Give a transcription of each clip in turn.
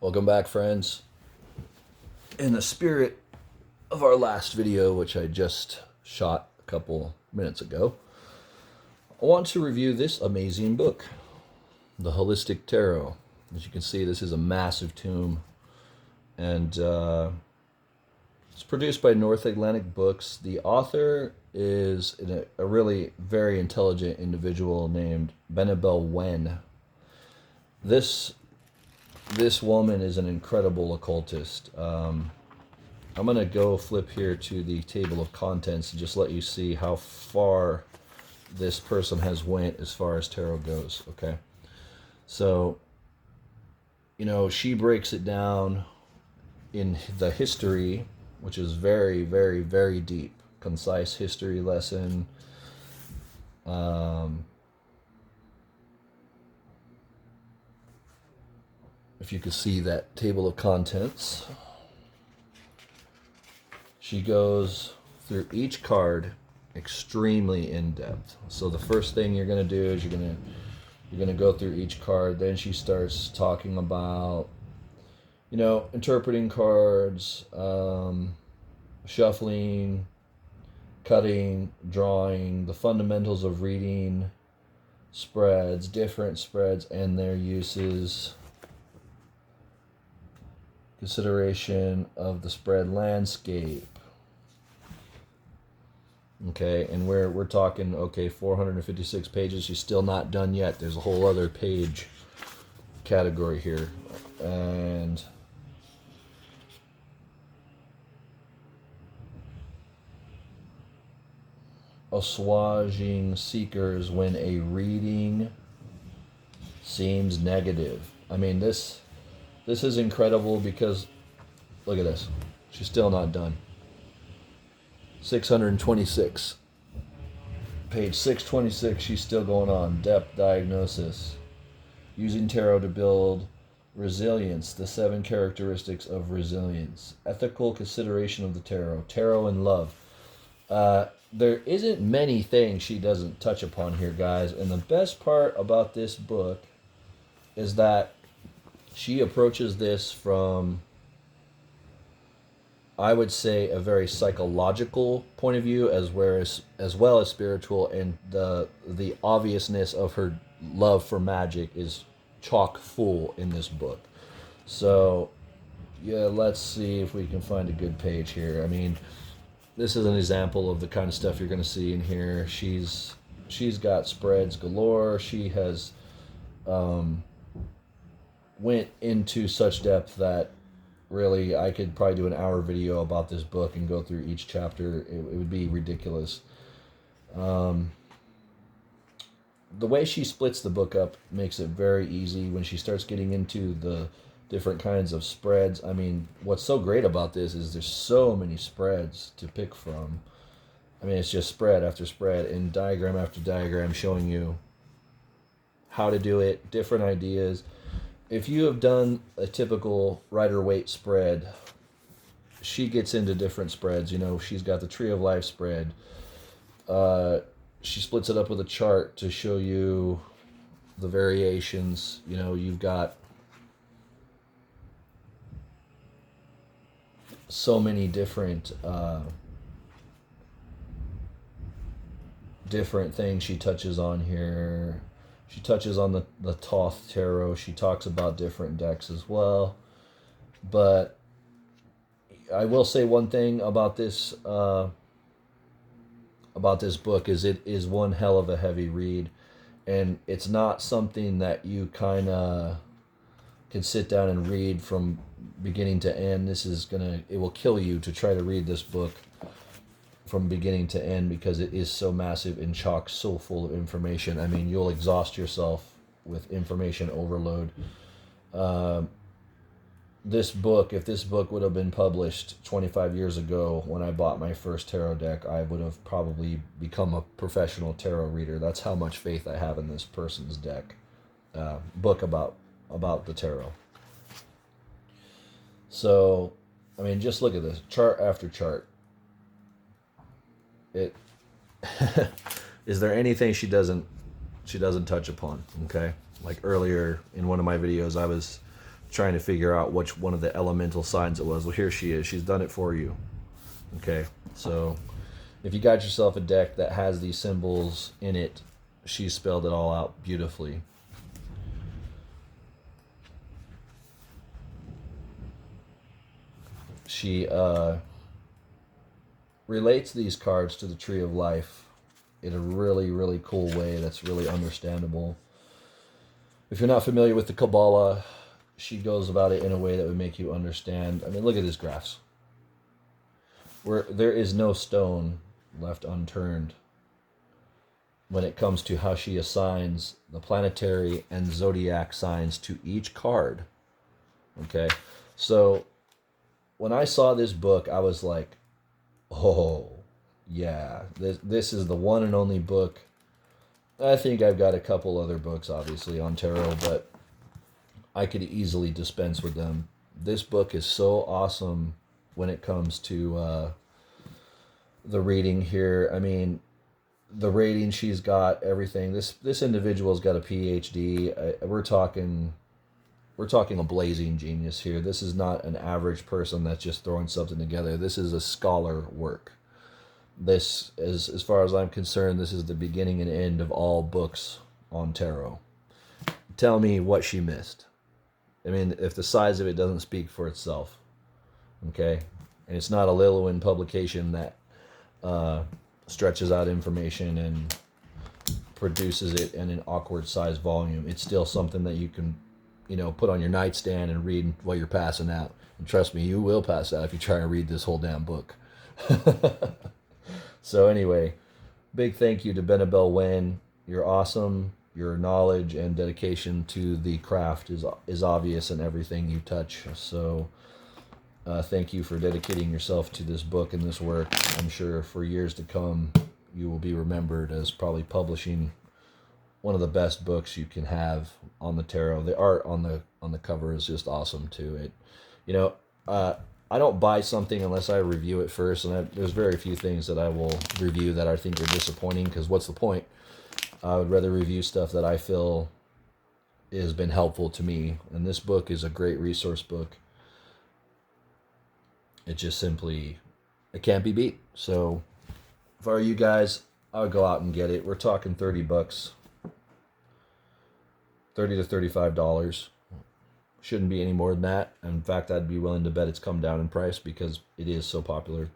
Welcome back, friends. In the spirit of our last video, which I just shot a couple minutes ago, I want to review this amazing book, The Holistic Tarot. As you can see, this is a massive tome, and it's produced by North Atlantic Books. The author is a really very intelligent individual named Benebell. This woman is an incredible occultist. I'm going to go flip here to the table of contents and just let you see how far this person has went as far as tarot goes, okay? So, she breaks it down in the history, which is very, very, very deep, concise history lesson. If you could see that table of contents, she goes through each card extremely in depth. So the first thing you're going to do is you're going to go through each card. Then she starts talking about, interpreting cards, shuffling, cutting, drawing, the fundamentals of reading spreads, different spreads and their uses, consideration of the spread landscape. Okay, and we're talking, 456 pages. She's still not done yet. There's a whole other page category here. And assuaging seekers when a reading seems negative. I mean, this is incredible because, look at this. She's still not done. 626. Page 626, she's still going on. Depth diagnosis. Using tarot to build resilience. The 7 characteristics of resilience. Ethical consideration of the tarot. Tarot and love. There isn't many things she doesn't touch upon here, guys. And the best part about this book is that she approaches this from, I would say, a very psychological point of view, as well as spiritual, and the obviousness of her love for magic is chock full in this book. So, yeah, let's see if we can find a good page here. I mean, this is an example of the kind of stuff you're going to see in here. She's got spreads galore. She has went into such depth that really I could probably do an hour video about this book and go through each chapter. It would be ridiculous. The way she splits the book up makes it very easy when she starts getting into the different kinds of spreads. I mean, what's so great about this is there's so many spreads to pick from. I mean, it's just spread after spread and diagram after diagram showing you how to do it, different ideas. If you have done a typical Rider-Waite spread, she gets into different spreads. She's got the Tree of Life spread. She splits it up with a chart to show you the variations. You've got so many different things she touches on here. She touches on the Thoth Tarot. She talks about different decks as well. But I will say one thing about this book is it is one hell of a heavy read. And it's not something that you kind of can sit down and read from beginning to end. It will kill you to try to read this book from beginning to end because it is so massive and chock so full of information. I mean, you'll exhaust yourself with information overload. If this book would have been published 25 years ago when I bought my first tarot deck, I would have probably become a professional tarot reader. That's how much faith I have in this person's book about the tarot. So, I mean, just look at this, chart after chart. Is there anything she doesn't touch upon? Okay, like earlier in one of my videos, I was trying to figure out which one of the elemental signs it was. Well, here she is. She's done it for you. Okay, so if you got yourself a deck that has these symbols in it, she spelled it all out beautifully. She relates these cards to the Tree of Life in a really, really cool way that's really understandable. If you're not familiar with the Kabbalah, she goes about it in a way that would make you understand. I mean, look at these graphs. There is no stone left unturned when it comes to how she assigns the planetary and zodiac signs to each card. Okay, so when I saw this book, I was like, oh, yeah, this is the one and only book. I think I've got a couple other books, obviously, on tarot, but I could easily dispense with them. This book is so awesome when it comes to the reading here. I mean, the rating she's got, everything. This individual's got a PhD. We're talking a blazing genius here. This is not an average person that's just throwing something together. This is a scholar work. This is, as far as I'm concerned, this is the beginning and end of all books on tarot. Tell me what she missed. I mean, if the size of it doesn't speak for itself, okay? And it's not a Lillowin publication that stretches out information and produces it in an awkward size volume. It's still something that you can, put on your nightstand and read while you're passing out. And trust me, you will pass out if you try and read this whole damn book. So anyway, big thank you to Benebell Wen. You're awesome. Your knowledge and dedication to the craft is obvious in everything you touch. So thank you for dedicating yourself to this book and this work. I'm sure for years to come, you will be remembered as probably publishing one of the best books you can have on the tarot. The art on the cover is just awesome too. I don't buy something unless I review it first, and there's very few things that I will review that I think are disappointing, because what's the point? I would rather review stuff that I feel has been helpful to me, and this book is a great resource book. It just simply, it can't be beat. So if I were you guys, I would go out and get it. We're talking $30, $30 to $35. Shouldn't be any more than that. In fact, I'd be willing to bet it's come down in price because it is so popular.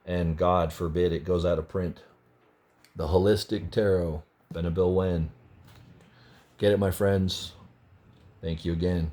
And God forbid it goes out of print. The Holistic Tarot, Benebell Wen. Get it, my friends. Thank you again.